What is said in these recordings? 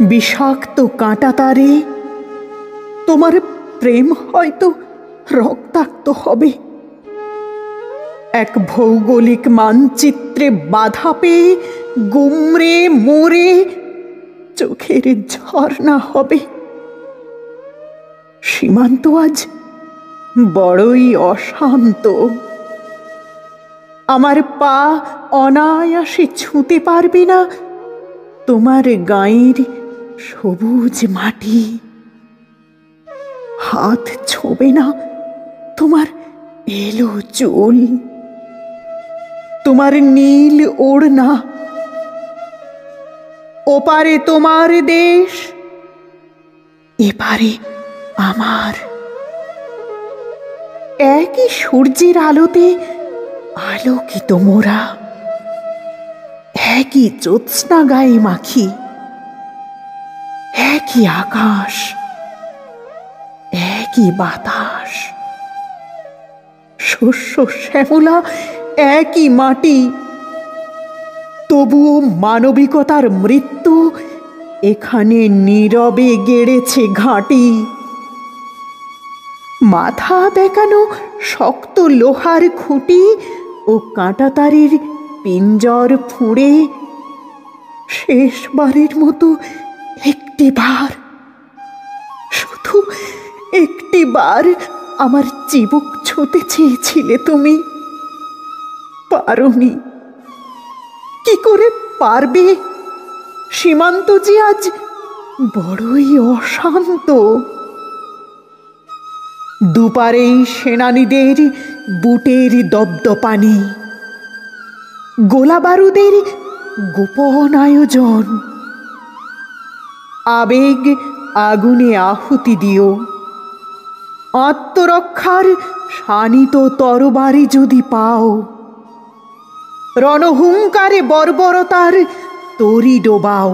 বিষাক্ত কাঁটাতারে তোমার প্রেম হয়তো রক্তাক্ত হবে। এক ভৌগোলিক মানচিত্রে বাধা পেয়ে গুমরে মরে চোখের ঝর্ণা হবে। সীমান্ত আজ বড়ই অশান্ত। আমার পা অনায়াসে ছুঁতে পারবে না তোমার গায়ের সবুজ মাটি। হাত ছোঁবে না তোমার এলো চুল, তোমার নীল ওড়না। ওপারে তোমার দেশ, এপারে আমার। একই সূর্যের আলোতে আলোকিত মোরা, একই জ্যোৎস্না গায়ে মাখি, একই আকাশ, একই বাতাস, শস্য শ্যামলা একই মাটি। তবুও মানবিকতার মৃত্যু এখানে নীরবে গেড়েছে ঘাঁটি। মাথা বেঁকানো শক্ত লোহার খুঁটি ও কাঁটাতারের পিঞ্জর ফুঁড়ে শেষবারের মতো একটিবার, শুধু একটিবার আমার চিবুক ছুঁতে চেয়েছিলে তুমি। পারোনি। কি করে পারবে? সীমান্ত যে আজ বড়ই অশান্ত। দুপারেই সেনানীদের বুটের দপদপানি, গোলা বারুদের গোপন আয়োজন। আবেগ আগুনে আহুতি দিও, আত্মরক্ষার শানিত তরবারি যদি পাও। রণহুঙ্কারে বর্বরতার তরি ডোবাও।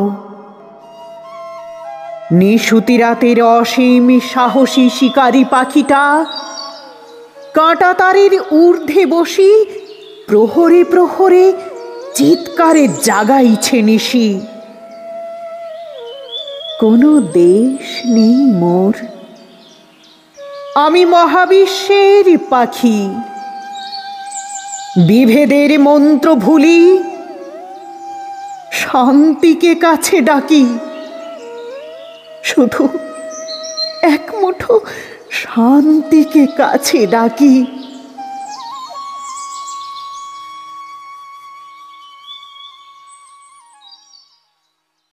নিশুতি রাতের অসীম সাহসী শিকারী পাখিটা কাঁটাতারের ঊর্ধ্বে বসি প্রহরে প্রহরে চিৎকারে জাগাইছে নিশি। কোনো দেশ নেই মোর, আমি মহাবিশ্বের পাখি। বিভেদের মন্ত্র ভুলি, শান্তিকে কাছে ডাকি। শুধু এক মুঠো শান্তিকে কাছে ডাকি।